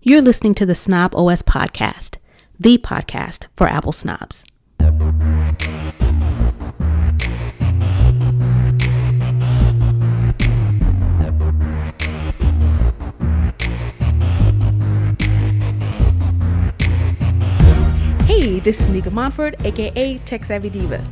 You're listening to the Snob OS podcast, the podcast for Apple snobs. Hey, this is Nica Montford, aka Tech Savvy Diva.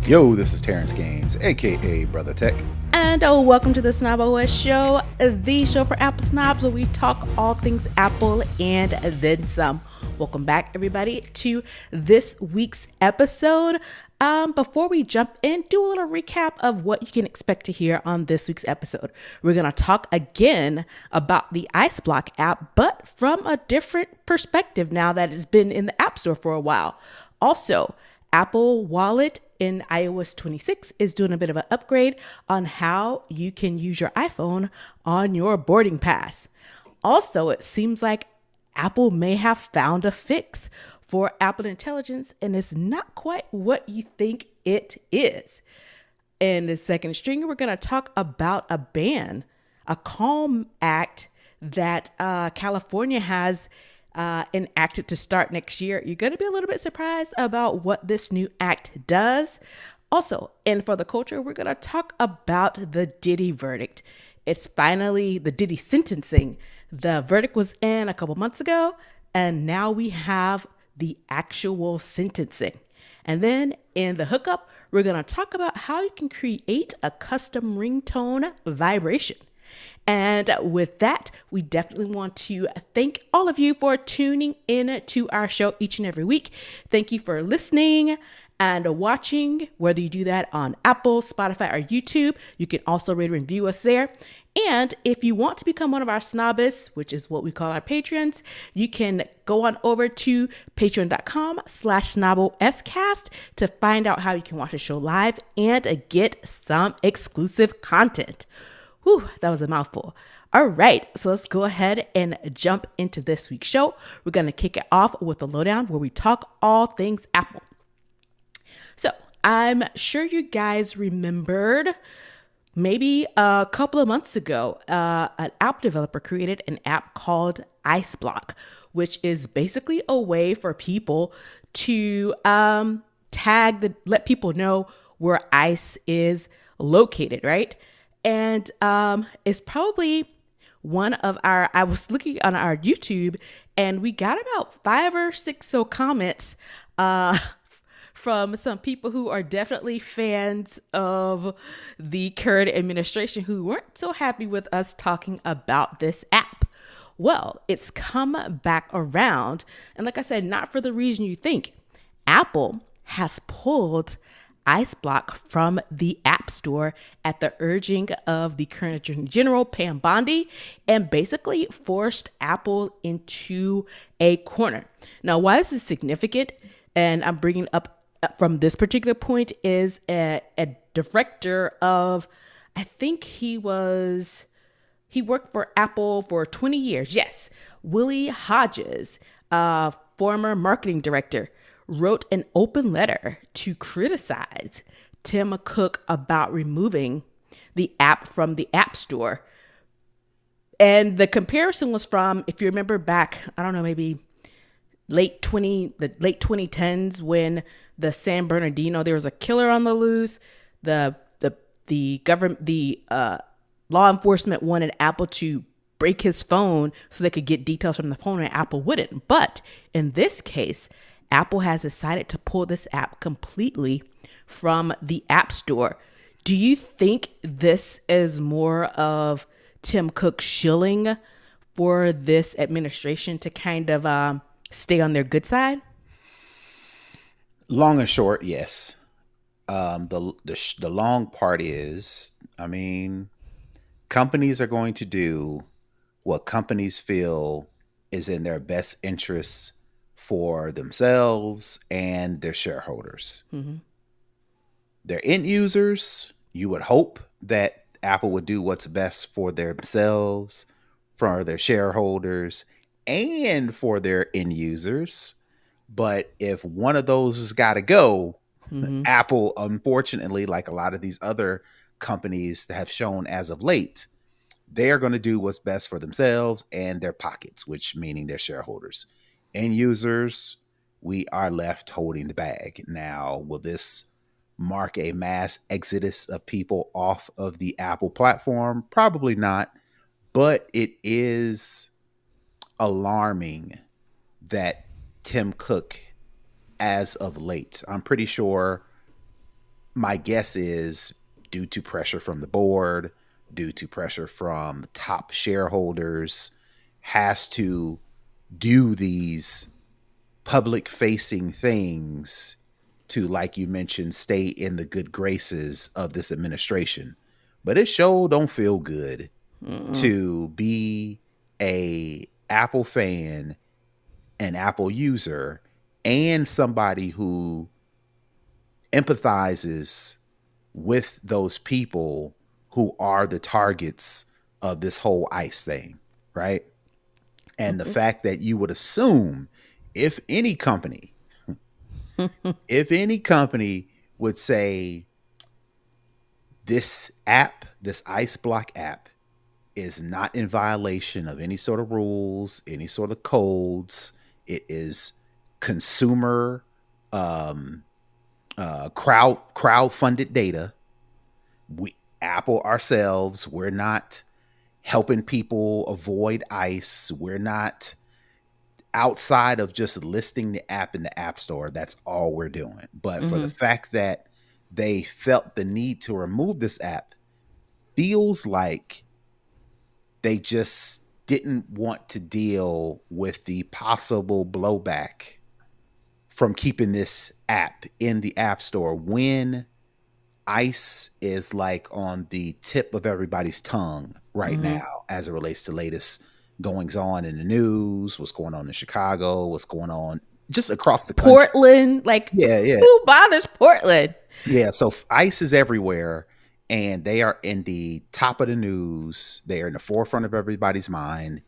Yo, this is Terrance Gaines, aka Brother Tech. And welcome to the Snob OS show, the show for Apple snobs where we talk all things Apple and then some. Welcome back, everybody, to this week's episode. Before we jump in, do a little recap of what you can expect to hear on this week's episode. We're going to talk again about the ICEBlock app, but from a different perspective now that it's been in the App Store for a while. Also, Apple Wallet in iOS 26 is doing a bit of an upgrade on how you can use your iPhone on your boarding pass. Also, it seems like Apple may have found a fix for Apple Intelligence, and it's not quite what you think it is. In the second string, we're going to talk about a ban, a calm act that California has enacted to start next year. You're going to be a little bit surprised about what this new act does. Also, and for the culture, we're going to talk about the Diddy verdict. It's finally the Diddy sentencing. The verdict was in a couple months ago, and now we have the actual sentencing. And then in the hookup, we're going to talk about how you can create a custom ringtone vibration. And with that, we definitely want to thank all of you for tuning in to our show each and every week. Thank you for listening and watching, whether you do that on Apple, Spotify, or YouTube. You can also rate and review us there. And if you want to become one of our snobbists, which is what we call our patrons, you can go on over to patreon.com/snoboscast to find out how you can watch the show live and get some exclusive content. Whew, that was a mouthful. All right, so let's go ahead and jump into this week's show. We're going to kick it off with a lowdown where we talk all things Apple. So I'm sure you guys remembered maybe a couple of months ago, an app developer created an app called ICEBlock, which is basically a way for people to let people know where ICE is located, right? And it's probably one of I was looking on our YouTube and we got about 5 or 6 comments from some people who are definitely fans of the current administration who weren't so happy with us talking about this app. Well, it's come back around. And like I said, not for the reason you think. Apple has pulled ICEBlock from the App Store at the urging of the current Attorney General, Pam Bondi, and basically forced Apple into a corner. Now, why this is significant, and I'm bringing up from this particular point, is a director of, I think he worked for Apple for 20 years. Yes, Willie Hodges, former marketing director, wrote an open letter to criticize Tim Cook about removing the app from the App Store. And the comparison was from, if you remember back, I don't know, maybe the late 2010s when the San Bernardino, there was a killer on the loose. The law enforcement wanted Apple to break his phone so they could get details from the phone, and Apple wouldn't. But in this case, Apple has decided to pull this app completely from the App Store. Do you think this is more of Tim Cook shilling for this administration to kind of stay on their good side? Long and short, yes. The long part is, companies are going to do what companies feel is in their best interests for themselves and their shareholders. Mm-hmm. Their end users, you would hope that Apple would do what's best for themselves, for their shareholders, and for their end users. But if one of those has got to go, mm-hmm. Apple, unfortunately, like a lot of these other companies that have shown as of late, They are going to do what's best for themselves and their pockets, which meaning their shareholders. End users, we are left holding the bag. Now, will this mark a mass exodus of people off of the Apple platform? Probably not, but it is alarming that Tim Cook, as of late, I'm pretty sure, my guess is due to pressure from the board, due to pressure from top shareholders, has to do these public facing things to, like you mentioned, stay in the good graces of this administration. But it sure don't feel good to be a Apple fan, an Apple user, and somebody who empathizes with those people who are the targets of this whole ICE thing, right? And the fact that you would assume if any company, if any company would say this app, this ICEBlock app is not in violation of any sort of rules, any sort of codes. It is consumer crowd funded data. We Apple ourselves, we're not helping people avoid ICE. We're not outside of just listing the app in the App Store. That's all we're doing. But for the fact that they felt the need to remove this app feels like they just didn't want to deal with the possible blowback from keeping this app in the App Store when ICE is like on the tip of everybody's tongue right now as it relates to latest goings on in the news, what's going on in Chicago, what's going on just across the country. Portland, like, who bothers Portland? Yeah, so ICE is everywhere, and they are in the top of the news. They are in the forefront of everybody's mind.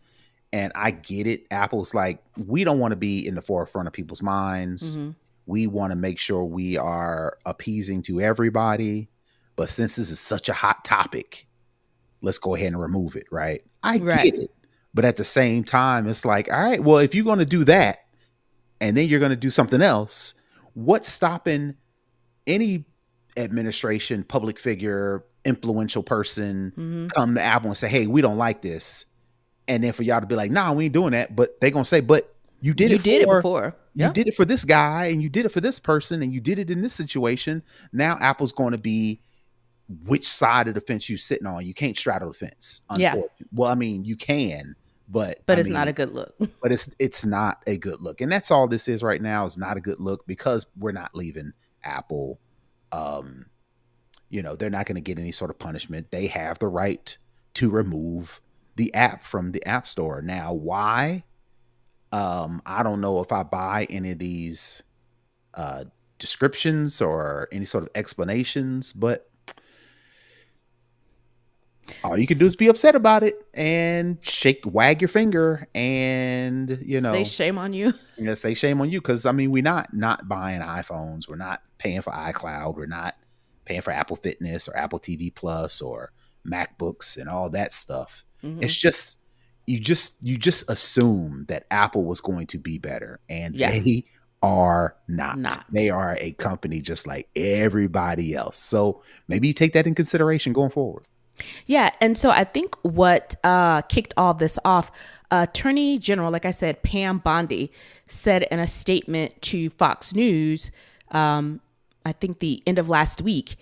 And I get it. Apple's like, we don't want to be in the forefront of people's minds. We want to make sure we are appeasing to everybody. But since this is such a hot topic, let's go ahead and remove it, right? I get it. But at the same time, it's like, all right, well, if you're going to do that and then you're going to do something else, what's stopping any administration, public figure, influential person come to Apple and say, hey, we don't like this. And then for y'all to be like, nah, we ain't doing that. But they're going to say, but you did it before. You did it for this guy and you did it for this person and you did it in this situation. Now Apple's going to be which side of the fence you sitting on. You can't straddle the fence. Well, I mean, you can, but it's not a good look. But it's not a good look. And that's all this is right now, is not a good look, because we're not leaving Apple. They're not going to get any sort of punishment. They have the right to remove the app from the App Store. Now, why? I don't know if I buy any of these descriptions or any sort of explanations, but all you can do is be upset about it and wag your finger and, say shame on you. Yeah, say shame on you. Because, I mean, we're not buying iPhones. We're not paying for iCloud. We're not paying for Apple Fitness or Apple TV Plus or MacBooks and all that stuff. It's just, you just assume that Apple was going to be better, and they are not. They are a company just like everybody else. So maybe you take that in consideration going forward. Yeah. And so I think what kicked all this off, Attorney General, like I said, Pam Bondi, said in a statement to Fox News, I think the end of last week,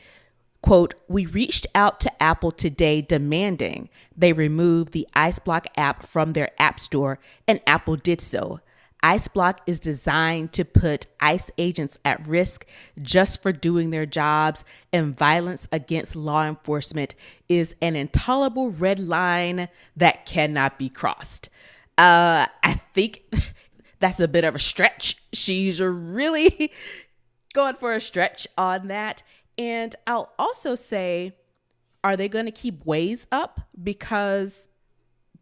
quote, "We reached out to Apple today demanding they remove the ICEBlock app from their app store, and Apple did so. ICEBlock is designed to put ICE agents at risk just for doing their jobs, and violence against law enforcement is an intolerable red line that cannot be crossed." I think that's a bit of a stretch. She's really going for a stretch on that. And I'll also say, are they going to keep Waze up? Because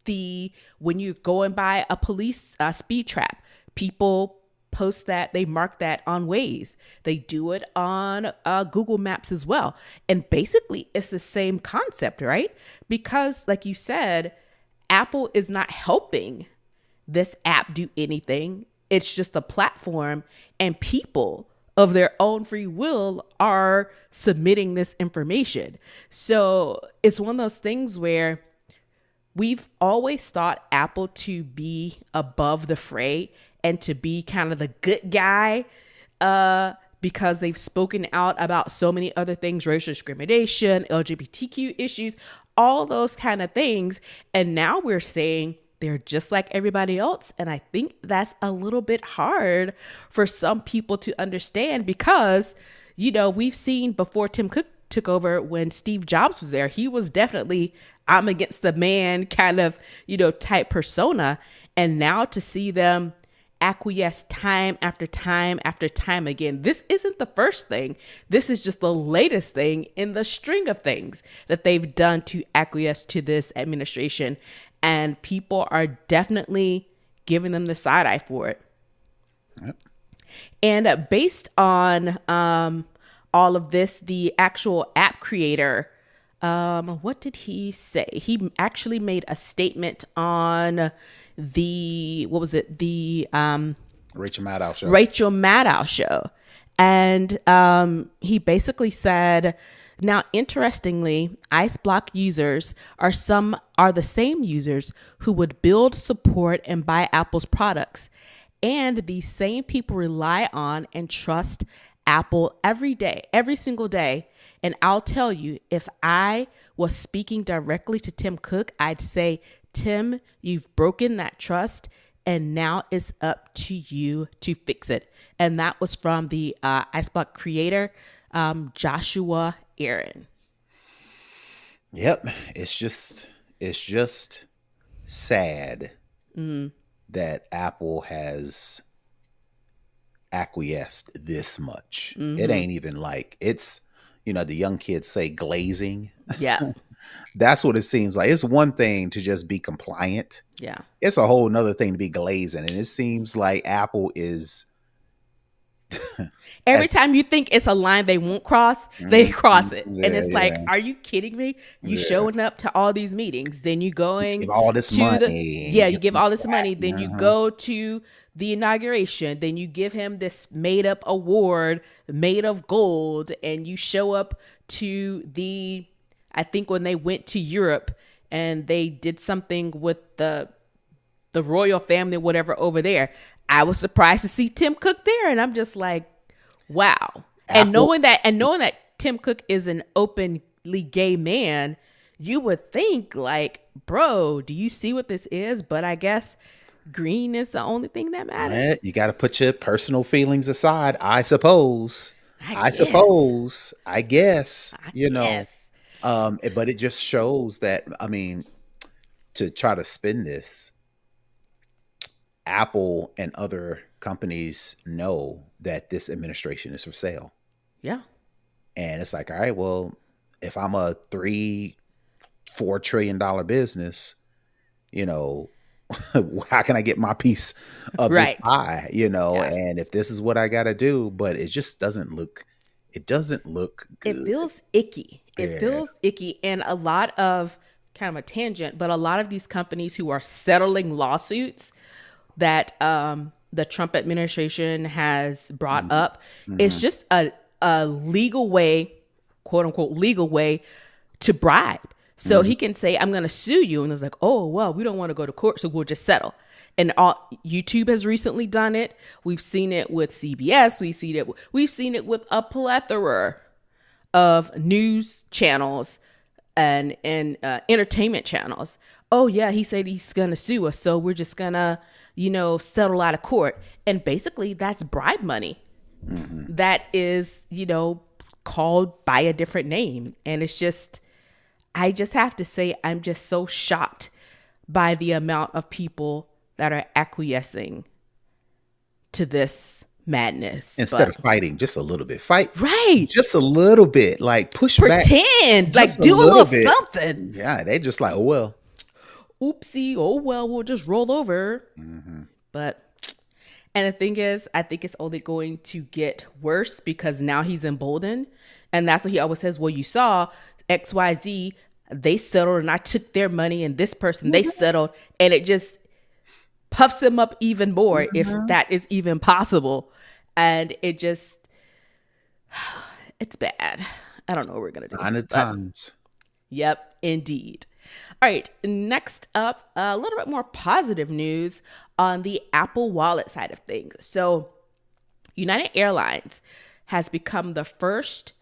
when you're going by a police speed trap, people post that, they mark that on Waze. They do it on Google Maps as well. And basically, it's the same concept, right? Because like you said, Apple is not helping this app do anything. It's just a platform, and people of their own free will are submitting this information. So it's one of those things where we've always thought Apple to be above the fray and to be kind of the good guy, because they've spoken out about so many other things, racial discrimination, LGBTQ issues, all those kind of things. And now we're saying they're just like everybody else. And I think that's a little bit hard for some people to understand because, you know, we've seen before Tim Cook took over, when Steve Jobs was there, he was definitely I'm against the man kind of, you know, type persona. And now to see them acquiesce time after time after time again, this isn't the first thing. This is just the latest thing in the string of things that they've done to acquiesce to this administration. And people are definitely giving them the side eye for it. Yep. And based on all of this, the actual app creator, what did he say? He actually made a statement on the, what was it? The Rachel Maddow show. And he basically said, now, interestingly, ICEBlock users are the same users who would build, support, and buy Apple's products. And these same people rely on and trust Apple every day, every single day. And I'll tell you, if I was speaking directly to Tim Cook, I'd say, Tim, you've broken that trust, and now it's up to you to fix it. And that was from the ICEBlock creator, Joshua Aaron. Yep. It's just sad that Apple has acquiesced this much. It ain't even like, it's, you know, the young kids say glazing. Yeah. That's what it seems like. It's one thing to just be compliant. Yeah. It's a whole nother thing to be glazing. And it seems like Apple is every time you think it's a line they won't cross, they cross it. And it's like, are you kidding me? You showing up to all these meetings, then you going give all this money. You give all this money, then you go to the inauguration, then you give him this made up award made of gold, and you show up to I think when they went to Europe and they did something with the royal family, whatever, over there. I was surprised to see Tim Cook there, and I'm just like, wow. Apple. And knowing that Tim Cook is an openly gay man, you would think like, bro, do you see what this is? But I guess green is the only thing that matters. Yeah, you got to put your personal feelings aside, I suppose. I guess. But it just shows that, I mean, to try to spin this, Apple and other companies know that this administration is for sale. Yeah. And it's like, all right, well, if I'm a $3-4 trillion business, you know, how can I get my piece of this pie, you know? Yeah. And if this is what I got to do, but it just doesn't look good. It feels icky. It feels icky. And a lot of, kind of a tangent, but a lot of these companies who are settling lawsuits that the Trump administration has brought up, it's just a legal way, quote unquote, legal way to bribe. So he can say, I'm going to sue you. And it's like, oh, well, we don't want to go to court, so we'll just settle. And YouTube has recently done it. We've seen it with CBS. We've seen it with a plethora of news channels and entertainment channels. Oh, yeah, he said he's going to sue us, so we're just going to, you know, settle out of court. And basically that's bribe money that is, you know, called by a different name. And it's just, I just have to say, I'm just so shocked by the amount of people that are acquiescing to this madness. Instead of fighting just a little bit, fight. Right. Just a little bit, like pretend, like do a little something. Yeah. They just like, oh, well. Oopsie. Oh, well, we'll just roll over. But And the thing is, I think it's only going to get worse because now he's emboldened. And that's what he always says. Well, you saw XYZ, they settled and I took their money, and this person, they settled. And it just puffs him up even more, if that is even possible. And it just, it's bad. I don't know what we're going to do. Sign of times. Yep, indeed. All right, next up, a little bit more positive news on the Apple Wallet side of things. So United Airlines has become the first,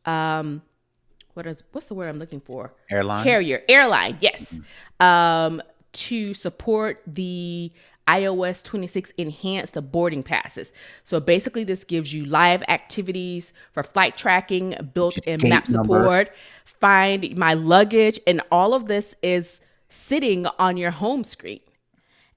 what's the word I'm looking for? Airline, yes. To support the iOS 26 enhanced boarding passes. So basically this gives you live activities for flight tracking, built-in map support, find my luggage, and all of this is sitting on your home screen.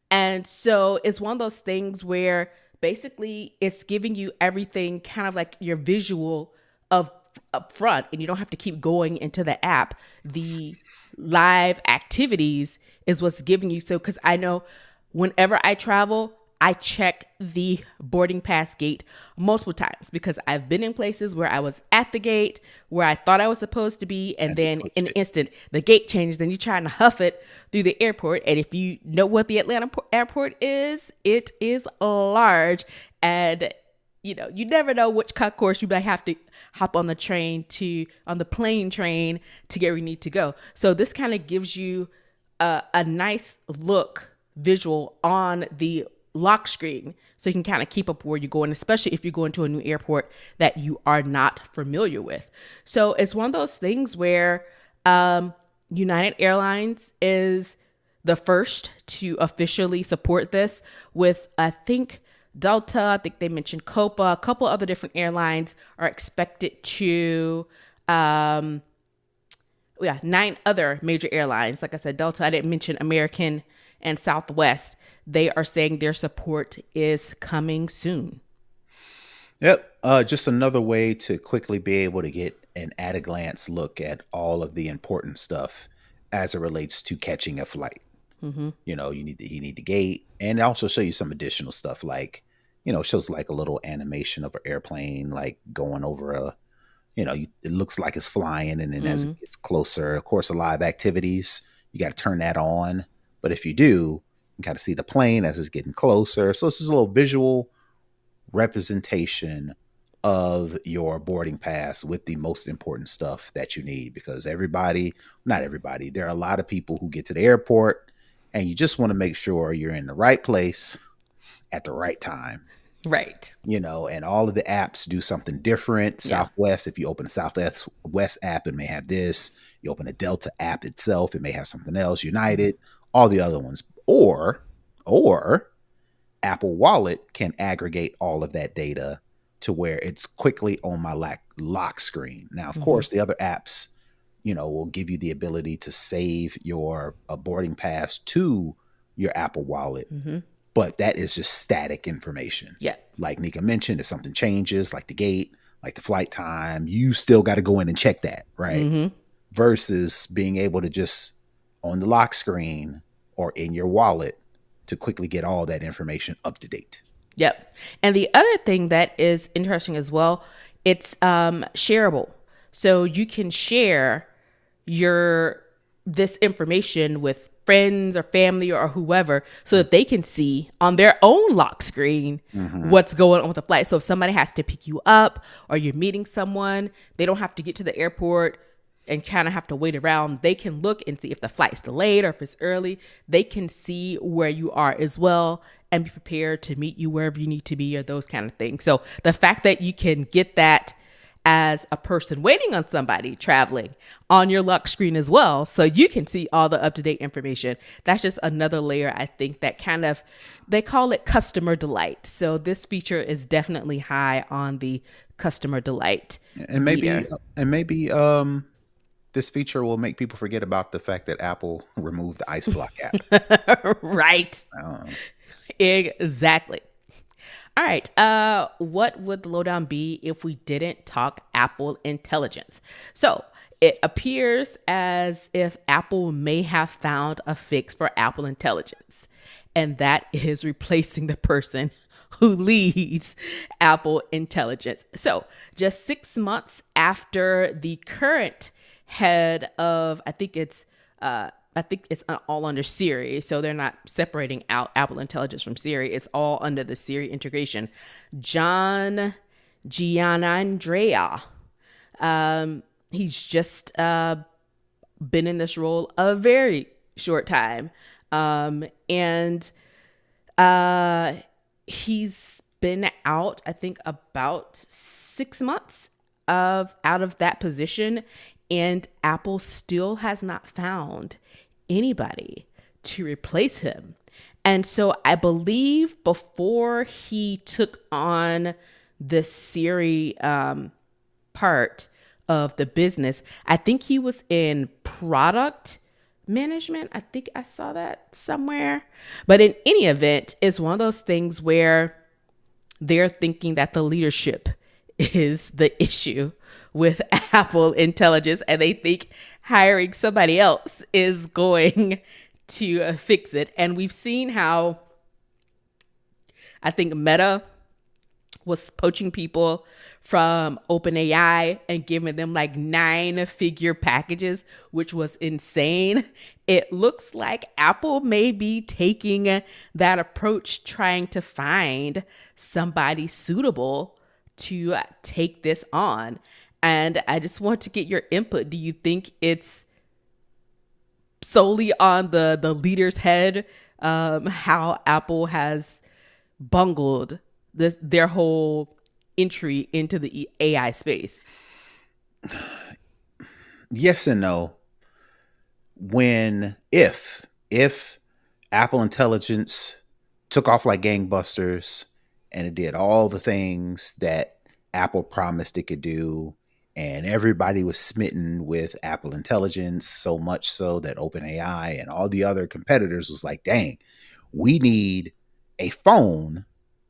And so it's one of those things where basically it's giving you everything kind of like your visual of up front, and you don't have to keep going into the app. The live activities is what's giving you. So, because I know whenever I travel, I check the boarding pass gate multiple times because I've been in places where I was at the gate where I thought I was supposed to be, and then in an instant the gate changes. Then you're trying to huff it through the airport, and if you know what the Atlanta airport is, it is large, and you know you never know which concourse you might have to hop on the plane train to get where you need to go. So this kind of gives you a nice look visual on the lock screen, so you can kind of keep up where you're going, especially if you go into a new airport that you are not familiar with. So it's one of those things where United Airlines is the first to officially support this, with I think Delta, I think they mentioned Copa, a couple other different airlines are expected to 9 other major airlines. Like I said, Delta, I didn't mention American and Southwest. They are saying their support is coming soon. Yep. Just another way to quickly be able to get an at-a-glance look at all of the important stuff as it relates to catching a flight. Mm-hmm. You know, you need the gate, and also show you some additional stuff like, you know, shows like a little animation of an airplane, like going over it looks like it's flying, and then as it gets closer, of course, the live activities, you got to turn that on. But if you do, you kind of see the plane as it's getting closer. So it's just a little visual representation of your boarding pass with the most important stuff that you need, because not everybody, there are a lot of people who get to the airport and you just want to make sure you're in the right place at the right time. Right. You know, and all of the apps do something different. Yeah. Southwest, if you open the Southwest app, it may have this. You open the Delta app itself, it may have something else. United, all the other ones. Or Apple Wallet can aggregate all of that data to where it's quickly on my lock screen. Now, of course, the other apps, you know, will give you the ability to save your boarding pass to your Apple Wallet. Mm-hmm. But that is just static information. Yeah. Like Nica mentioned, if something changes, like the gate, like the flight time, you still got to go in and check that, right? Mm-hmm. Versus being able to just on the lock screen or in your wallet to quickly get all that information up to date. Yep. And the other thing that is interesting as well, it's shareable. So you can share this information with friends or family or whoever, so that they can see on their own lock screen what's going on with the flight. So if somebody has to pick you up or you're meeting someone, they don't have to get to the airport and kind of have to wait around. They can look and see if the flight's delayed or if it's early. They can see where you are as well and be prepared to meet you wherever you need to be, or those kind of things. So the fact that you can get that as a person waiting on somebody traveling on your lock screen as well, so you can see all the up-to-date information. That's just another layer, I think, that kind of, they call it customer delight. So this feature is definitely high on the customer delight. And maybe this feature will make people forget about the fact that Apple removed the ICEBlock app. Right. Exactly. All right. What would the lowdown be if we didn't talk Apple Intelligence? So it appears as if Apple may have found a fix for Apple Intelligence, and that is replacing the person who leads Apple Intelligence. So, just 6 months after the current head of, I think it's all under Siri, so they're not separating out Apple Intelligence from Siri. It's all under the Siri integration. John Giannandrea. He's just been in this role a very short time. And he's been out, I think, about 6 months out of that position. And Apple still has not found anybody to replace him. And so I believe before he took on the Siri part of the business, I think he was in product management. I think I saw that somewhere. But in any event, it's one of those things where they're thinking that the leadership is the issue with Apple Intelligence, and they think hiring somebody else is going to fix it. And we've seen how I think Meta was poaching people from OpenAI and giving them like 9-figure packages, which was insane. It looks like Apple may be taking that approach, trying to find somebody suitable to take this on. And I just want to get your input. Do you think it's solely on the leader's head, how Apple has bungled their whole entry into the AI space? Yes and no. If Apple Intelligence took off like gangbusters and it did all the things that Apple promised it could do, and everybody was smitten with Apple Intelligence, so much so that OpenAI and all the other competitors was like, dang, we need a phone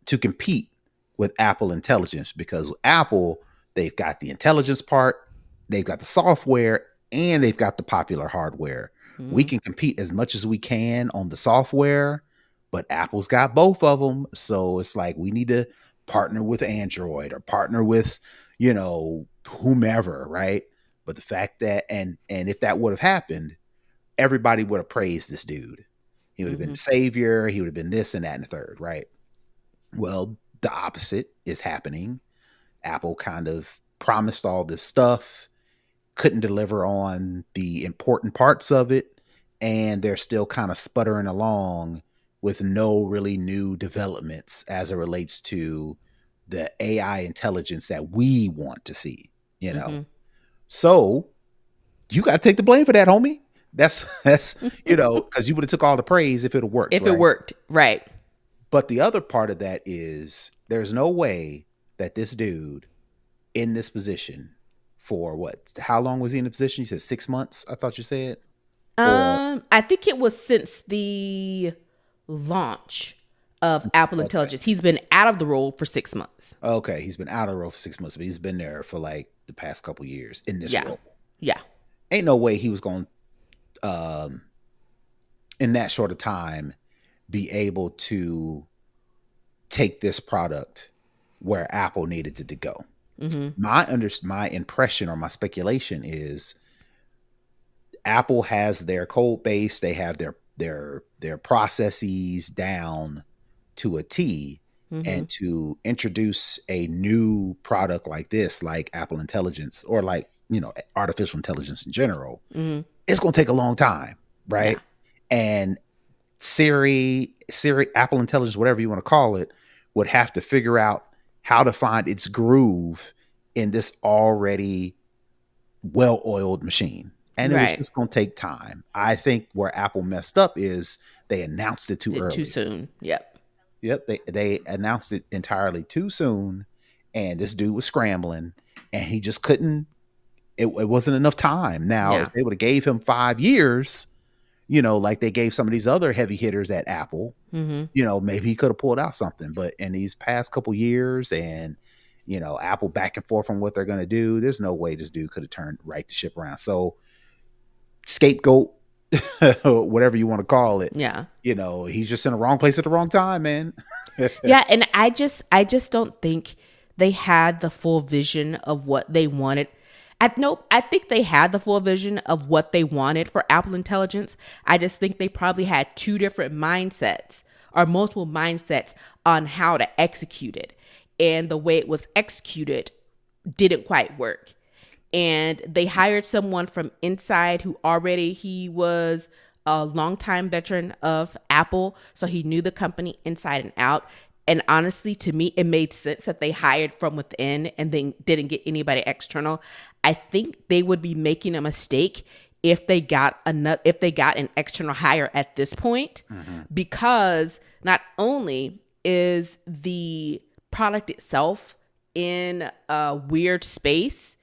to compete with Apple Intelligence, because Apple, they've got the intelligence part, they've got the software, and they've got the popular hardware. Mm-hmm. We can compete as much as we can on the software, but Apple's got both of them. So it's like, we need to partner with Android or partner with, whomever, right? But the fact that, and if that would have happened, everybody would have praised this dude. He would have been the savior. He would have been this and that and the third, right? Well, the opposite is happening. Apple kind of promised all this stuff, couldn't deliver on the important parts of it, and they're still kind of sputtering along with no really new developments as it relates to the AI intelligence that we want to see, So you got to take the blame for that, homie. That's because you would have took all the praise if it worked. It worked, right. But the other part of that is there's no way that this dude in this position for how long was he in the position? You said 6 months, I thought you said? I think it was since the launch of Apple Intelligence. He's been out of the role for 6 months. Okay, he's been out of the role for 6 months, but he's been there for like the past couple years in this role. Yeah. Ain't no way he was going in that short of time be able to take this product where Apple needed it to go. Mm-hmm. My impression or my speculation is Apple has their code base, they have their processes down to a T, and to introduce a new product like this, like Apple Intelligence or like, artificial intelligence in general, it's going to take a long time, right? Yeah. And Siri, Apple Intelligence, whatever you want to call it, would have to figure out how to find its groove in this already well-oiled machine. And it was just going to take time. I think where Apple messed up is they announced it too early. Too soon. Yep. They announced it entirely too soon. And this dude was scrambling and he just couldn't. It wasn't enough time. Now, if they would have gave him 5 years, like they gave some of these other heavy hitters at Apple, maybe he could have pulled out something. But in these past couple years and, Apple back and forth on what they're going to do, there's no way this dude could have turned the ship around. So scapegoat whatever you want to call it. Yeah. He's just in the wrong place at the wrong time, man. Yeah, and I just don't think they had the full vision of what they wanted. I think they had the full vision of what they wanted for Apple Intelligence. I just think they probably had two different mindsets or multiple mindsets on how to execute it. And the way it was executed didn't quite work. And they hired someone from inside he was a longtime veteran of Apple, so he knew the company inside and out. And honestly, to me, it made sense that they hired from within and then didn't get anybody external. I think they would be making a mistake if they got an external hire at this point, because not only is the product itself in a weird space,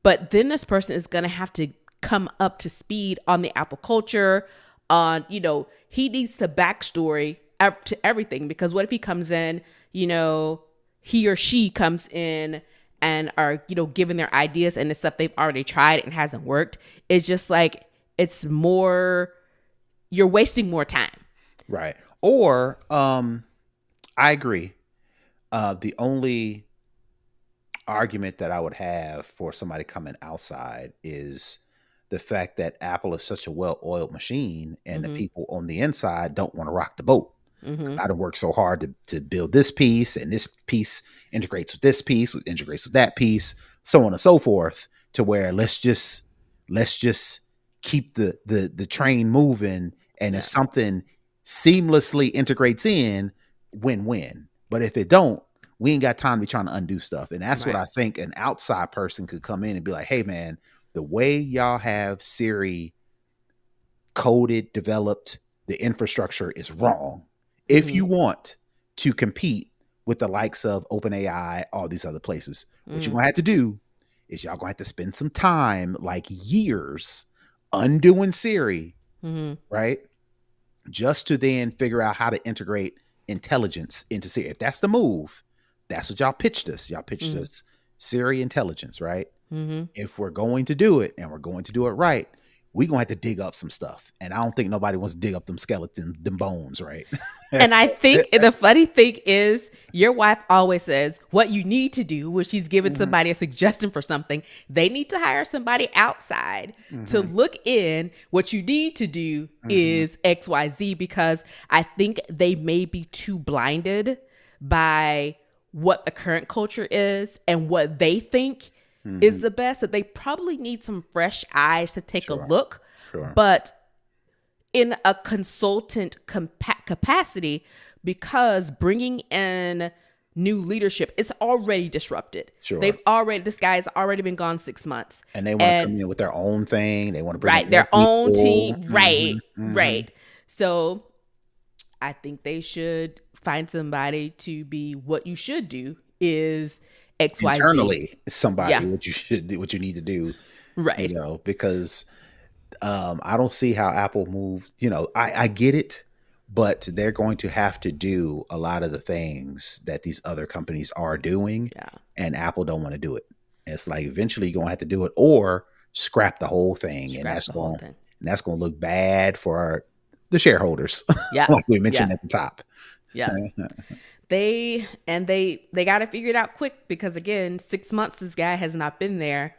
but then this person is going to have to come up to speed on the Apple culture, on, he needs the backstory to everything, because what if he comes in, he or she comes in and are, giving their ideas and the stuff they've already tried and hasn't worked. It's just like, it's more, you're wasting more time. Right. Or, I agree. The only argument that I would have for somebody coming outside is the fact that Apple is such a well-oiled machine, and the people on the inside don't want to rock the boat. I done worked so hard to build this piece, and this piece integrates with this piece, integrates with that piece, so on and so forth, to where let's just keep the train moving. And if something seamlessly integrates in, win-win. But if it don't, we ain't got time to be trying to undo stuff. And that's what I think an outside person could come in and be like, hey man, the way y'all have Siri coded, developed, the infrastructure is wrong. If you want to compete with the likes of OpenAI, all these other places, what you're going to have to do is y'all going to have to spend some time, like years, undoing Siri, right? Just to then figure out how to integrate intelligence into Siri. If that's the move, that's what y'all pitched us. Y'all pitched us Siri intelligence, right? If we're going to do it and we're going to do it right, we're going to have to dig up some stuff. And I don't think nobody wants to dig up them skeletons, them bones, right? And I think the funny thing is, your wife always says what you need to do when she's giving somebody a suggestion for something, they need to hire somebody outside to look in. What you need to do is XYZ, because I think they may be too blinded by what the current culture is and what they think is the best, that they probably need some fresh eyes to take a look. But in a consultant capacity, because bringing in new leadership is already disrupted. This guy has already been gone 6 months. And they want to come in with their own thing. They want to bring in their own people. team. Right. So I think they should find somebody to be, what you should do is XYZ. Internally, somebody, what you should do, what you need to do. Right. Because I don't see how Apple moves. I get it, but they're going to have to do a lot of the things that these other companies are doing, and Apple don't want to do it. And it's like, eventually you're going to have to do it or scrap the whole thing. And that's going to look bad for the shareholders. Like we mentioned at the top. They got to figure it out quick, because again, 6 months this guy has not been there,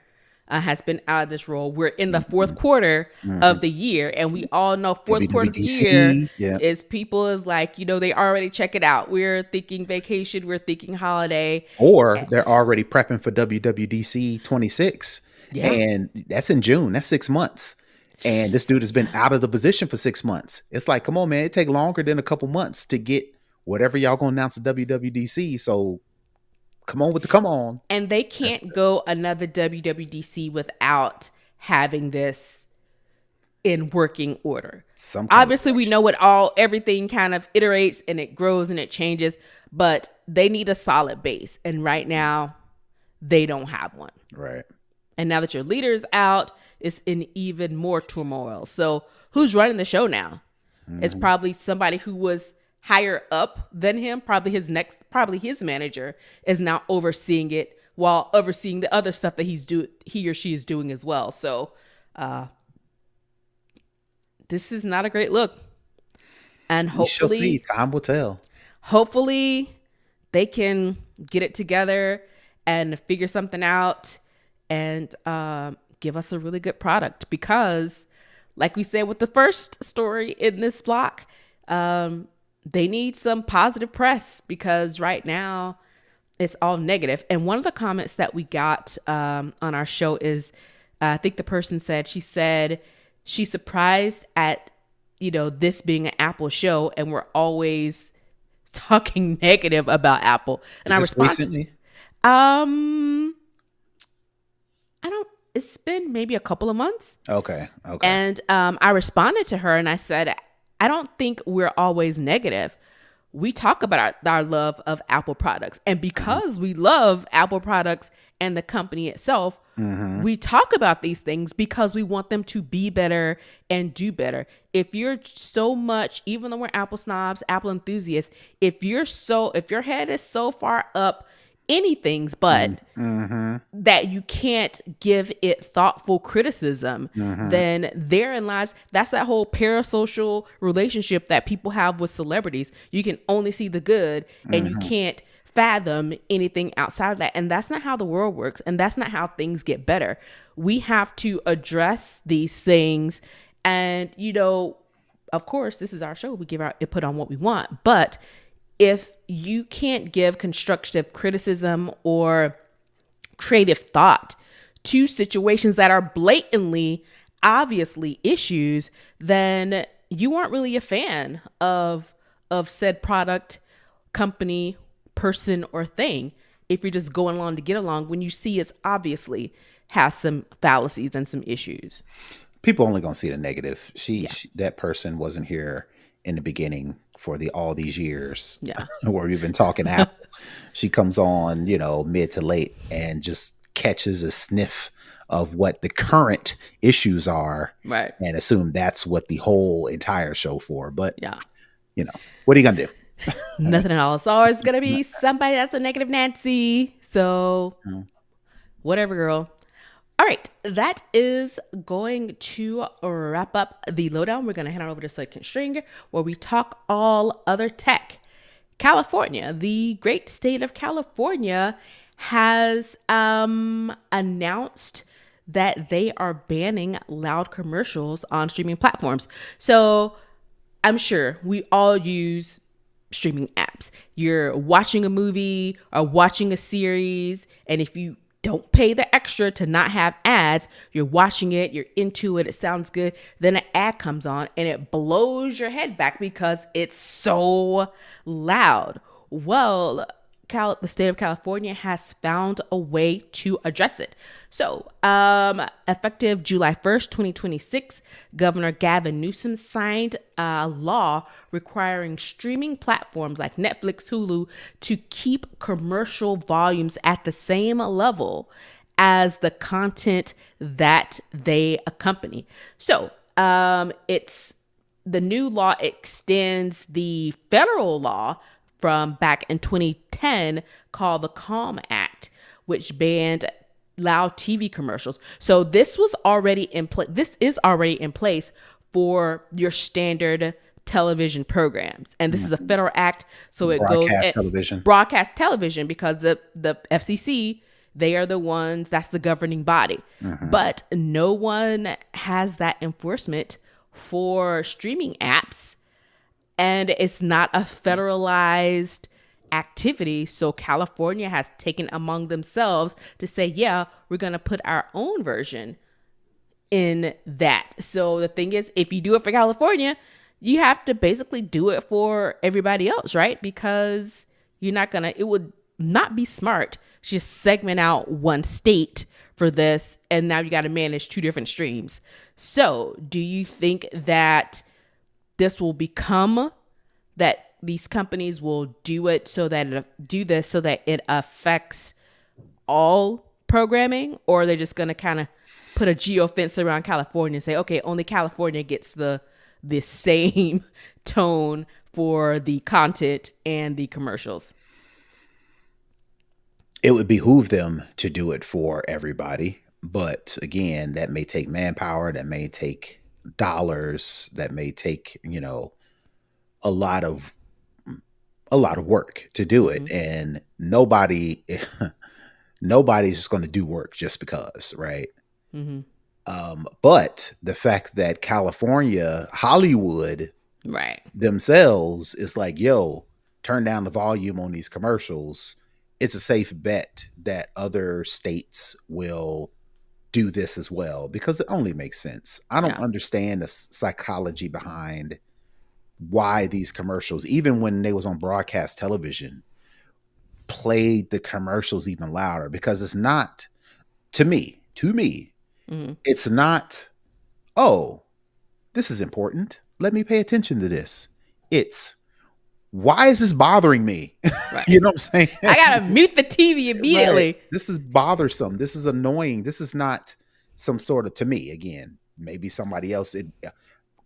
has been out of this role. We're in the fourth quarter of the year, and we all know fourth quarter of the year is people is like, they already check it out. We're thinking vacation, we're thinking holiday, or they're already prepping for WWDC 26, and that's in June. That's 6 months. And this dude has been out of the position for 6 months. It's like, come on, man, it take longer than a couple months to get whatever y'all gonna announce at WWDC. So come on. And they can't go another WWDC without having this in working order. Obviously, we know everything kind of iterates and it grows and it changes, but they need a solid base. And right now, they don't have one. Right. And now that your leader's out, it's in even more turmoil. So who's running the show now? It's probably somebody who was higher up than him. Probably his manager is now overseeing it, while overseeing the other stuff that he or she is doing as well. So this is not a great look. And We shall see. Time will tell. hopefully they can get it together and figure something out and give us a really good product, because like we said with the first story in this block, they need some positive press, because right now it's all negative. And one of the comments that we got on our show is, I think the person said, she said she's surprised at, this being an Apple show and we're always talking negative about Apple. And Is I this responded, recently? I don't, it's been maybe a couple of months. Okay. And I responded to her and I said, I don't think we're always negative. We talk about our love of Apple products. And because we love Apple products and the company itself, we talk about these things because we want them to be better and do better. If you're so much, even though we're Apple snobs, Apple enthusiasts, if your head is so far up anything's but that you can't give it thoughtful criticism, then therein lies, that's that whole parasocial relationship that people have with celebrities. You can only see the good and you can't fathom anything outside of that. And that's not how the world works. And that's not how things get better. We have to address these things. And, of course, this is our show. We give our input on what we want. But if you can't give constructive criticism or creative thought to situations that are blatantly, obviously issues, then you aren't really a fan of said product, company, person, or thing. If you're just going along to get along when you see it's obviously has some fallacies and some issues. People only gonna see the negative. She that person wasn't here in the beginning for all these years where we've been talking Apple. She comes on, mid to late and just catches a sniff of what the current issues are, right? And assume that's what the whole entire show for. But what are you gonna do? Nothing at all. It's always gonna be somebody that's a negative Nancy. So whatever, girl. All right, that is going to wrap up the lowdown. We're going to head on over to Second String, where we talk all other tech. California, the great state of California, has announced that they are banning loud commercials on streaming platforms. So I'm sure we all use streaming apps. You're watching a movie or watching a series, and if you don't pay the extra to not have ads, you're watching it, you're into it, it sounds good, then an ad comes on and it blows your head back because it's so loud. Well, the state of California has found a way to address it. So, effective July 1st, 2026, Governor Gavin Newsom signed a law requiring streaming platforms like Netflix, Hulu to keep commercial volumes at the same level as the content that they accompany. So, it's the new law extends the federal law from back in 2010 called the Calm Act, which banned loud TV commercials. So this was already in place. This is already in place for your standard television programs. And this is a federal act. So it broadcast television, because the FCC, they are the ones, that's the governing body. But no one has that enforcement for streaming apps. And it's not a federalized activity. So California has taken among themselves to say, yeah, we're going to put our own version in that. So the thing is, if you do it for California, you have to basically do it for everybody else, right? Because it would not be smart to just segment out one state for this. And now you got to manage two different streams. So do you think that this will become that these companies will do this so that it affects all programming, or are they just going to kind of put a geofence around California and say, okay, only California gets the same tone for the content and the commercials? It would behoove them to do it for everybody. But again, that may take manpower. That may take dollars that may take, a lot of work to do it, and nobody's just going to do work just because, right? But the fact that California, Hollywood, Right. themselves is like, yo, turn down the volume on these commercials, it's a safe bet that other states will do this as well, because it only makes sense. I don't understand the psychology behind why these commercials, even when they was on broadcast television, played the commercials even louder, because it's not, to me, it's not, oh, this is important, let me pay attention to this. It's, why is this bothering me? Right. You know what I'm saying? I gotta mute the TV immediately. Right. This is bothersome. This is annoying. This is not some sort of, to me, again, maybe somebody else,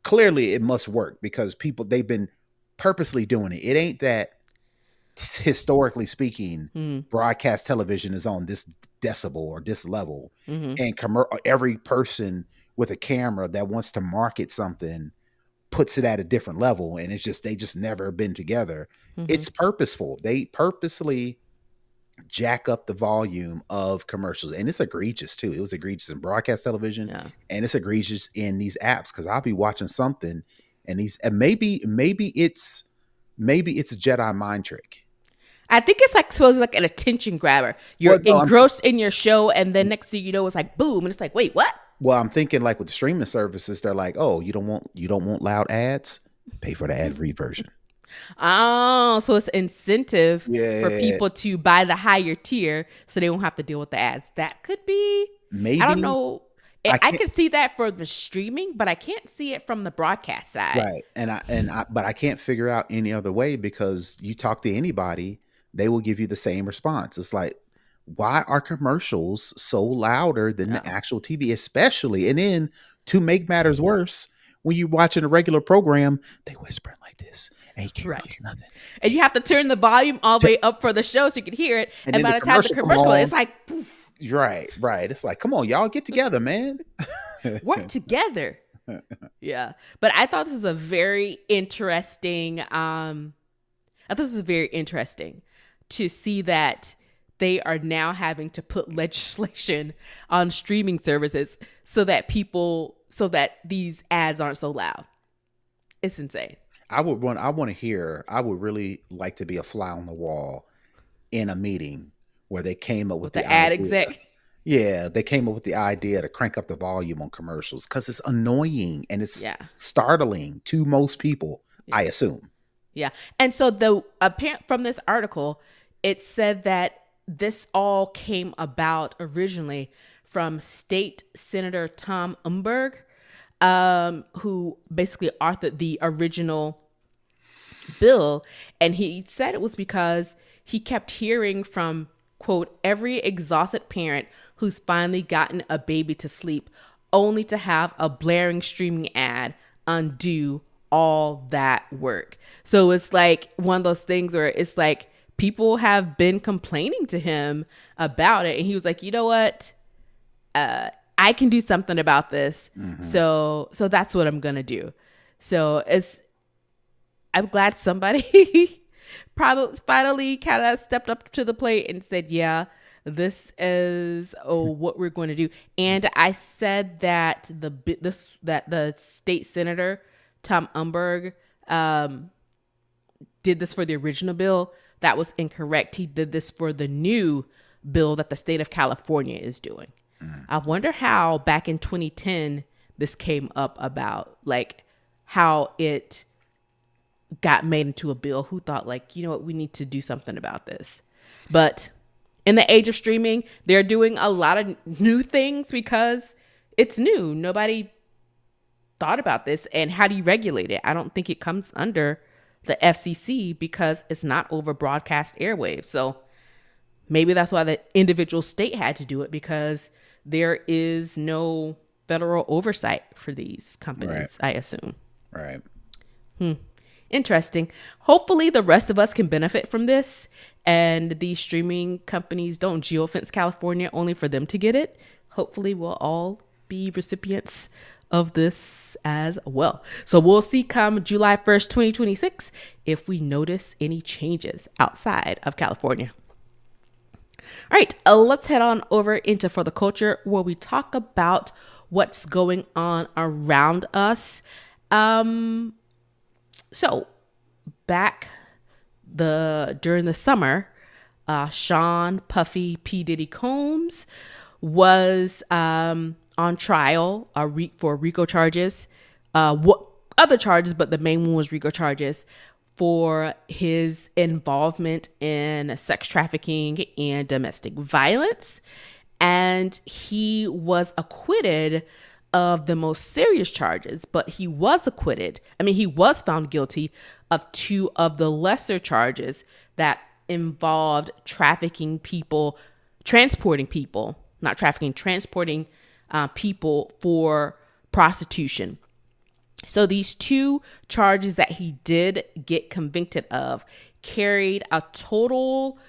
clearly it must work, because they've been purposely doing it. It ain't that, historically speaking, broadcast television is on this decibel or this level, and every person with a camera that wants to market something puts it at a different level, and they just never been together. It's purposeful. They purposely jack up the volume of commercials, and it's egregious too. It was egregious in broadcast television, and it's egregious in these apps, because I'll be watching something and maybe it's a Jedi mind trick. I think it's like supposed to like an attention grabber. You're engrossed in your show, and then next thing you know, it's like boom, and it's like, wait, what? Well, I'm thinking like with the streaming services, they're like, oh, you don't want loud ads? Pay for the ad-free version. Oh, so it's incentive for people to buy the higher tier so they won't have to deal with the ads. That could be, maybe. I don't know. I can see that for the streaming, but I can't see it from the broadcast side. Right. But I can't figure out any other way, because you talk to anybody, they will give you the same response. It's like, why are commercials so louder than the actual TV, especially? And then, to make matters worse, when you're watching a regular program, they whispering like this, and you can't hear nothing. And you have to turn the volume all the way up for the show so you can hear it. And by the time the commercial, it's like, poof. Right. It's like, come on, y'all, get together, man. Work together. Yeah. But I thought this was a very interesting, to see that they are now having to put legislation on streaming services so that these ads aren't so loud. It's insane. I would really like to be a fly on the wall in a meeting where they came up with the ad idea. exec. Yeah, they came up with the idea to crank up the volume on commercials, because it's annoying and it's startling to most people, I assume. Yeah. And so from this article, it said that this all came about originally from State Senator Tom Umberg, who basically authored the original bill. And he said it was because he kept hearing from, quote, every exhausted parent who's finally gotten a baby to sleep, only to have a blaring streaming ad undo all that work. So it's like one of those things where it's like, people have been complaining to him about it. And he was like, you know what? I can do something about this. So that's what I'm going to do. So I'm glad somebody probably finally kind of stepped up to the plate and said, yeah, this is what we're going to do. And I said that the state senator, Tom Umberg, did this for the original bill. That was incorrect. He did this for the new bill that the state of California is doing. I wonder how back in 2010 this came up, about like how it got made into a bill. Who thought like, you know what, we need to do something about this. But in the age of streaming, they're doing a lot of new things because it's new. Nobody thought about this. And how do you regulate it? I don't think it comes under the FCC because it's not over broadcast airwaves. So maybe that's why the individual state had to do it, because there is no federal oversight for these companies, I assume. Right. Interesting. Hopefully the rest of us can benefit from this, and these streaming companies don't geofence California only for them to get it. Hopefully we'll all be recipients of this as well. So we'll see come July 1st, 2026, if we notice any changes outside of California. All right, let's head on over into For the Culture, where we talk about what's going on around us. So back during the summer, Sean Puffy P. Diddy Combs was on trial for RICO charges. What other charges, but the main one was RICO charges for his involvement in sex trafficking and domestic violence. And he was acquitted of the most serious charges, but he was acquitted. I mean, he was found guilty of 2 of the lesser charges that involved trafficking people, transporting people, not trafficking, transporting people for prostitution. So these 2 charges that he did get convicted of carried a total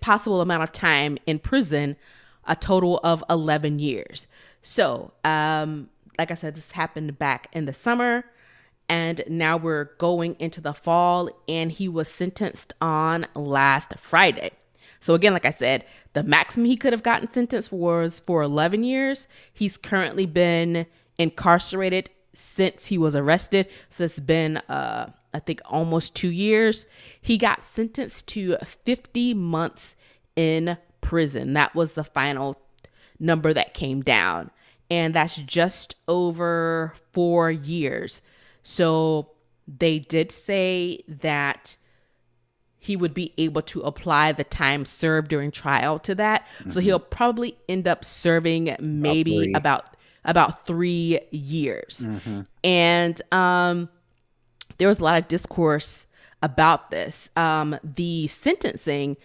possible amount of time in prison, a total of 11 years. So, like I said, this happened back in the summer, and now we're going into the fall, and he was sentenced on last Friday. So again, like I said, the maximum he could have gotten sentenced was for 11 years. He's currently been incarcerated since he was arrested. So it's been, I think, almost 2 years. He got sentenced to 50 months in prison. That was the final number that came down. And that's just over 4 years. So they did say that he would be able to apply the time served during trial to that. Mm-hmm. So he'll probably end up serving maybe about 3 years. Mm-hmm. And there was a lot of discourse about this. The sentencing,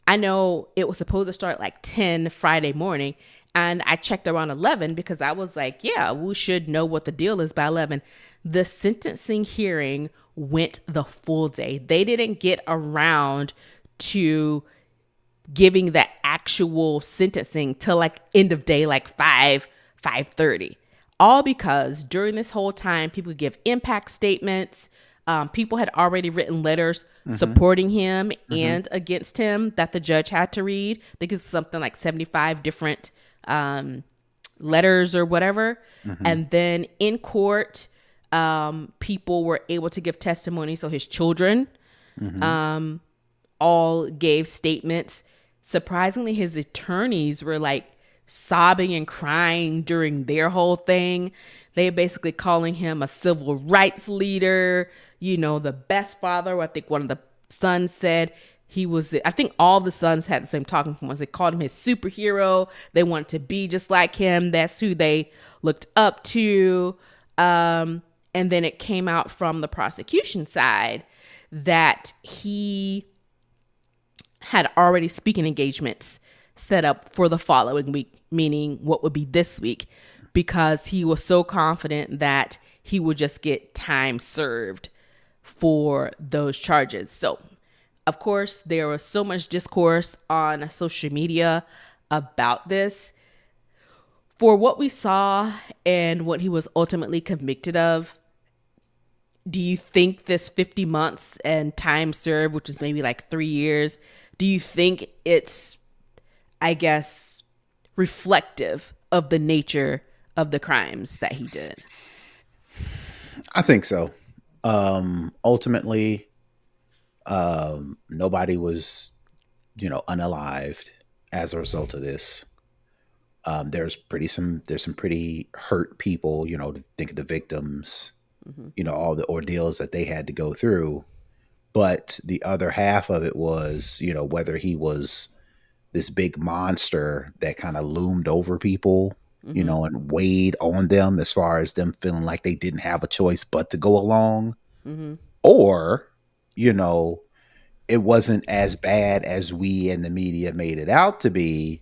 I know it was supposed to start like 10 Friday morning, and I checked around 11 because I was like, yeah, we should know what the deal is by 11. The sentencing hearing went the full day. They didn't get around to giving the actual sentencing till like end of day, like 5:30. All because during this whole time, people give impact statements. People had already written letters supporting him and against him that the judge had to read. I think it's something like 75 different letters or whatever. And then in court, people were able to give testimony. So his children all gave statements. Surprisingly, his attorneys were like sobbing and crying during their whole thing. They basically calling him a civil rights leader, you know, the best father. I think one of the sons said he was, I think all the sons had the same talking points. They called him his superhero. They wanted to be just like him. That's who they looked up to. And then it came out from the prosecution side that he had already speaking engagements set up for the following week, meaning what would be this week, because he was so confident that he would just get time served for those charges. So, of course, there was so much discourse on social media about this. For what we saw and what he was ultimately convicted of, do you think this 50 months and time served, which is maybe like 3 years, do you think it's, I guess, reflective of the nature of the crimes that he did? I think so. Ultimately, nobody was, unalived as a result of this. There's some pretty hurt people, think of the victims, all the ordeals that they had to go through. But the other half of it was, whether he was this big monster that kind of loomed over people, and weighed on them as far as them feeling like they didn't have a choice but to go along. Or, it wasn't as bad as we in the media made it out to be,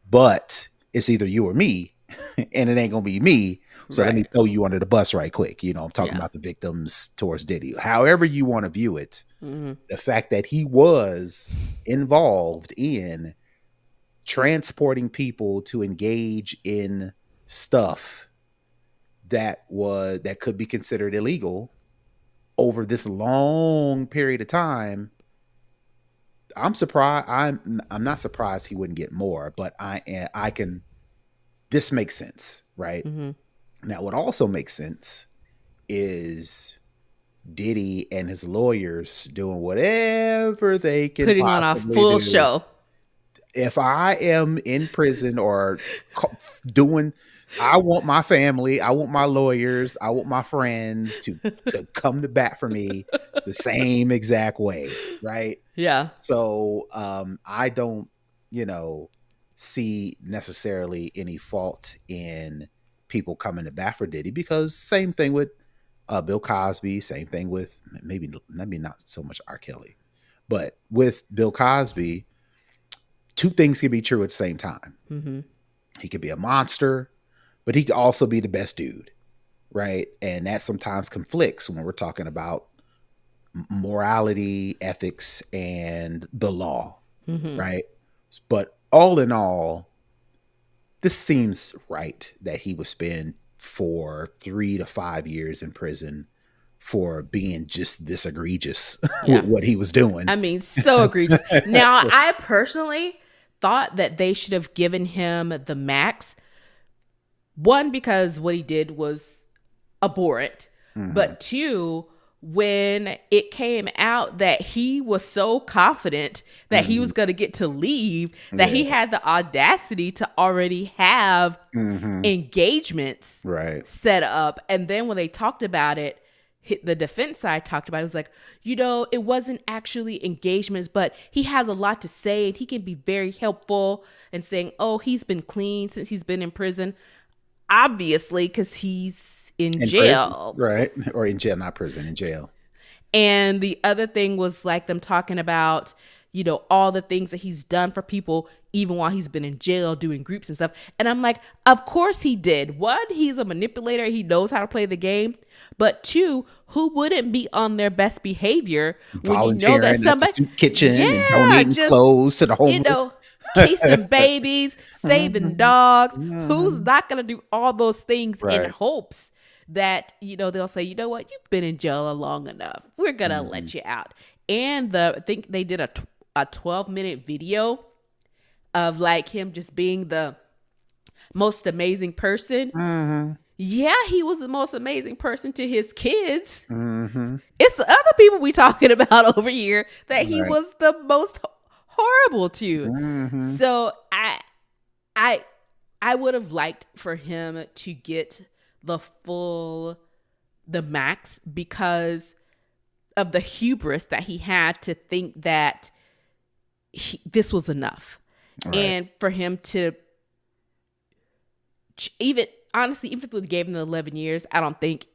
but it's either you or me, and it ain't gonna be me. So Let me throw you under the bus right quick. I'm talking about the victims towards Diddy. However you want to view it, the fact that he was involved in transporting people to engage in stuff that could be considered illegal over this long period of time, I'm surprised. I'm not surprised he wouldn't get more, but I can. This makes sense, right? Mm-hmm. Now, what also makes sense is Diddy and his lawyers doing whatever they can Putting on a possibly full do. show. If I am in prison or doing, I want my family, I want my lawyers, I want my friends to come to bat for me the same exact way, right? Yeah. So I don't, see necessarily any fault in people coming to bat for Diddy, because same thing with Bill Cosby, same thing with maybe not so much R. Kelly, but with Bill Cosby, two things can be true at the same time. Mm-hmm. He could be a monster, but he could also be the best dude, right? And that sometimes conflicts when we're talking about morality, ethics, and the law, Mm-hmm. right? But all in all, this seems right that he would spend 3 to 5 years in prison for being just this egregious with what he was doing. I mean, so egregious. Now, I personally thought that they should have given him the max. One, because what he did was abhorrent. Mm-hmm. But two, when it came out that he was so confident that he was going to get to leave, that he had the audacity to already have engagements set up. And then when they talked about it, the defense side talked about it, was like, it wasn't actually engagements, but he has a lot to say and he can be very helpful, and saying, oh, he's been clean since he's been in prison. Obviously, because he's in jail. Prison, right? Or in jail, not prison, in jail. And the other thing was like them talking about, all the things that he's done for people, even while he's been in jail doing groups and stuff. And I'm like, of course he did. One, he's a manipulator. He knows how to play the game. But two, who wouldn't be on their best behavior when you know that somebody at the kitchen and donating clothes to the homeless, casing babies, saving dogs. Who's not going to do all those things in hopes that, they'll say, you know what, you've been in jail long enough. We're going to let you out. And I think they did a 12-minute video of like him just being the most amazing person. Mm-hmm. Yeah, he was the most amazing person to his kids. Mm-hmm. It's the other people we talking about over here that he was the most horrible to. Mm-hmm. So I would have liked for him to get the max, because of the hubris that he had to think that this was enough. Right. And for him to even if we gave him the 11 years, I don't think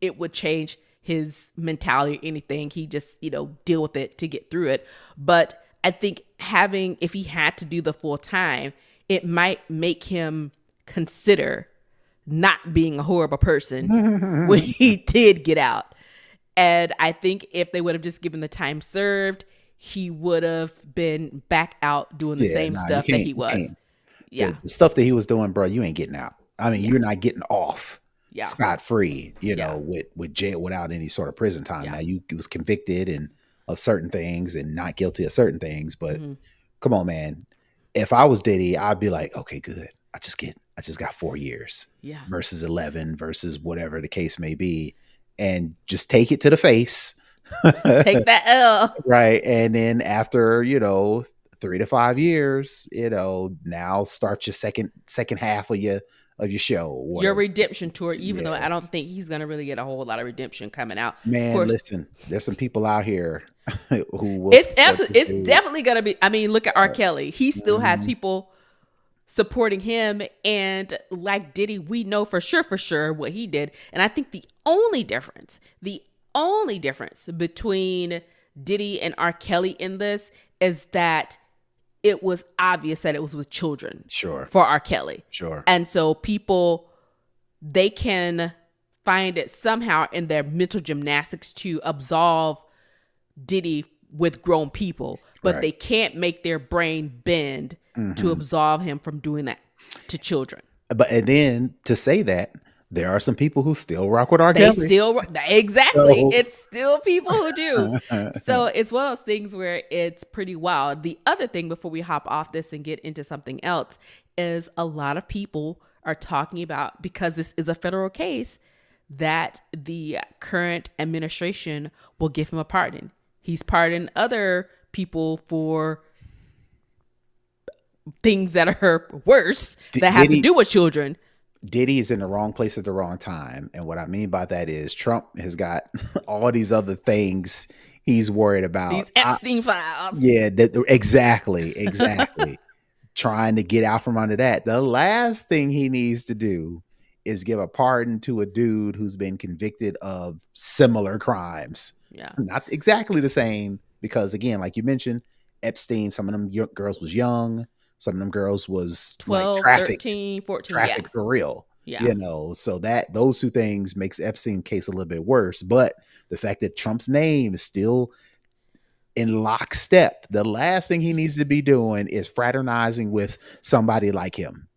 it would change his mentality or anything. He just, deal with it to get through it. But I think if he had to do the full time, it might make him consider not being a horrible person when he did get out. And I think if they would have just given the time served, he would have been back out doing the same stuff that he was. Yeah. The stuff that he was doing, bro, you ain't getting out. I mean, you're not getting off scot-free, with jail without any sort of prison time. Now, you was convicted of certain things and not guilty of certain things, but come on, man. If I was Diddy, I'd be like, okay, good. I just got 4 years versus 11 versus whatever the case may be, and just take it to the face. Take that L. Right. And then after, 3 to 5 years, now start your second half of your show. Your redemption tour, even though I don't think he's going to really get a whole lot of redemption coming out. Man, listen, there's some people out here who will. It's definitely going to be. I mean, look at R. Kelly. He still has people supporting him. And like Diddy, we know for sure what he did. And I think the only difference between Diddy and R. Kelly in this is that it was obvious that it was with children. Sure. For R. Kelly. Sure. And so people, they can find it somehow in their mental gymnastics to absolve Diddy with grown people, but they can't make their brain bend to absolve him from doing that to children. But and then to say that there are some people who still rock with R. They Kelly. still, exactly. So It's still people who do. So it's one of those things where it's pretty wild. The other thing before we hop off this and get into something else is a lot of people are talking about, because this is a federal case, that the current administration will give him a pardon. He's pardoned other people for things that are worse that have to do with children. Diddy is in the wrong place at the wrong time. And what I mean by that is Trump has got all these other things he's worried about. These Epstein files. Yeah, exactly. Trying to get out from under that. The last thing he needs to do is give a pardon to a dude who's been convicted of similar crimes. Yeah. Not exactly the same, because again, like you mentioned, Epstein, some of them girls was young. Some of them girls was 12, like trafficked, 13, 14. trafficked for real. Yeah. You know, so that those two things makes Epstein case a little bit worse. But the fact that Trump's name is still in lockstep, the last thing he needs to be doing is fraternizing with somebody like him.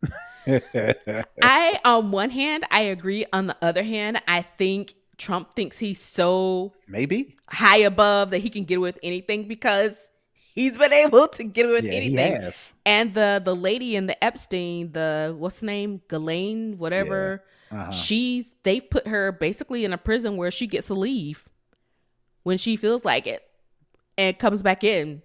On one hand, I agree. On the other hand, I think Trump thinks he's so maybe high above that he can get with anything, because he's been able to get with anything. He has. And the lady in the Epstein, the what's her name, Ghislaine, whatever, they put her basically in a prison where she gets to leave when she feels like it and comes back in.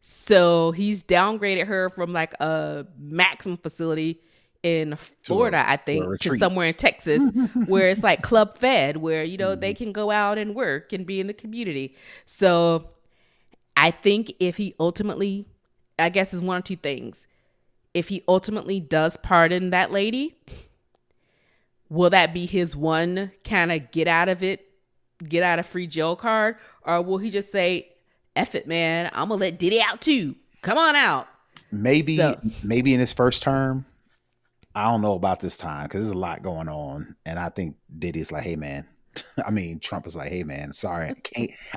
So he's downgraded her from like a maximum facility in Florida, I think, to somewhere in Texas where it's like club fed, where, you know, they can go out and work and be in the community. So I think if he ultimately, I guess it's one or two things. If he ultimately does pardon that lady, will that be his one kind of get out of free jail card? Or will he just say, F it, man, I'm going to let Diddy out too. Come on out. Maybe in his first term. I don't know about this time, because there's a lot going on. And I think Diddy's like, hey, man. I mean, Trump is like, hey, man, sorry,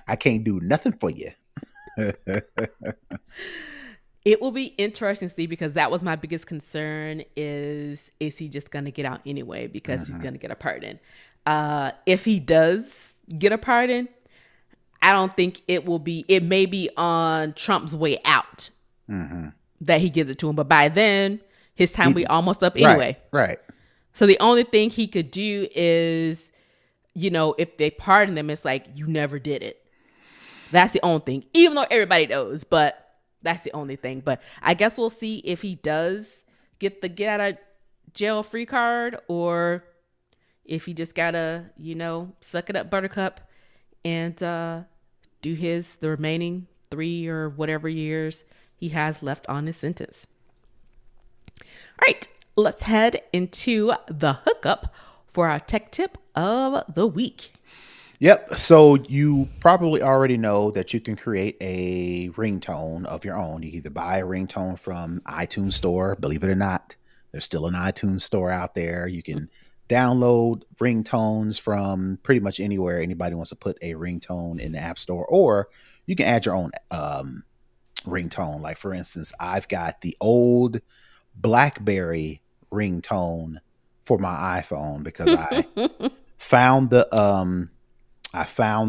I can't do nothing for you. It will be interesting to see, because that was my biggest concern is he just going to get out anyway, because he's going to get a pardon. If he does get a pardon, I don't think it may be on Trump's way out that he gives it to him. But by then, his time will be almost up anyway. Right. So the only thing he could do is, you know, if they pardon them, it's like, you never did it. That's the only thing, even though everybody knows, but that's the only thing. But I guess we'll see if he does get the get out of jail free card, or if he just gotta, you know, suck it up, buttercup, and do the remaining 3 or whatever years he has left on his sentence. All right, let's head into the hookup for our tech tip of the week. Yep. So you probably already know that you can create a ringtone of your own. You can either buy a ringtone from iTunes Store. Believe it or not, there's still an iTunes Store out there. You can download ringtones from pretty much anywhere anybody wants to put a ringtone in the App Store, or you can add your own ringtone. Like, for instance, I've got the old BlackBerry ringtone for my iPhone, because I found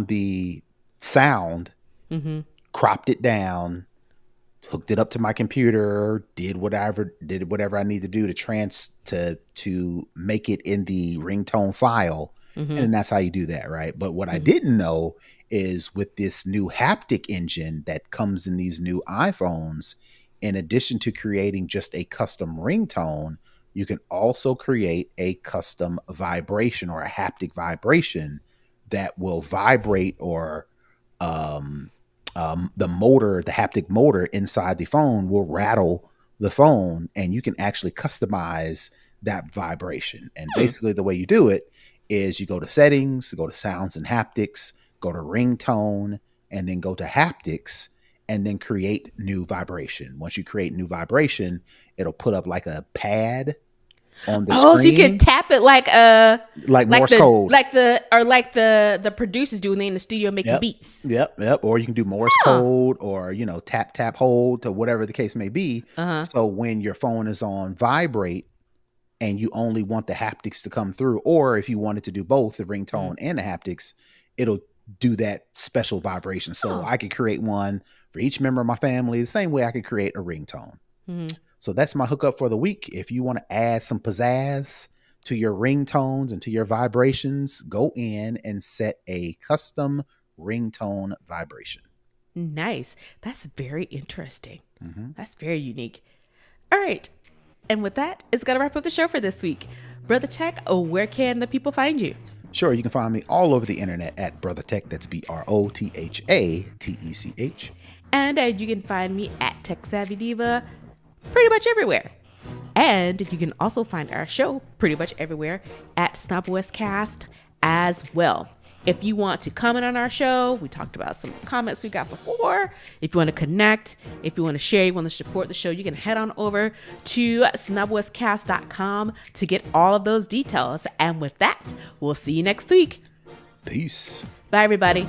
the sound, cropped it down, hooked it up to my computer, did whatever I need to do to make it in the ringtone file. And that's how you do that, right? But what I didn't know is, with this new haptic engine that comes in these new iPhones, in addition to creating just a custom ringtone, you can also create a custom vibration, or a haptic vibration, that will vibrate, or the haptic motor inside the phone will rattle the phone, and you can actually customize that vibration. And basically the way you do it is you go to settings, go to sounds and haptics, go to ringtone, and then go to haptics, and then create new vibration. Once you create new vibration, it'll put up like a pad on the screen. So you can tap it like Morse code, like the producers do when they in the studio making beats. Yep. Or you can do Morse code, or, you know, tap hold, to whatever the case may be. So when your phone is on vibrate, and you only want the haptics to come through, or if you wanted to do both, the ringtone and the haptics, it'll do that special vibration. So I could create one for each member of my family, the same way I could create a ringtone. So that's my hookup for the week. If you want to add some pizzazz to your ringtones and to your vibrations, go in and set a custom ringtone vibration. Nice. That's very interesting. That's very unique. All right. And with that, it's going to wrap up the show for this week. Brother Tech, where can the people find you? Sure, you can find me all over the internet at Brother Tech. That's BROTHATECH. And you can find me at Tech Savvy Diva pretty much everywhere. And you can also find our show pretty much everywhere at SnobWestCast as well. If you want to comment on our show, we talked about some comments we got before. If you want to connect, if you want to share, you want to support the show, you can head on over to snobwestcast.com to get all of those details. And with that, we'll see you next week. Peace. Bye, everybody.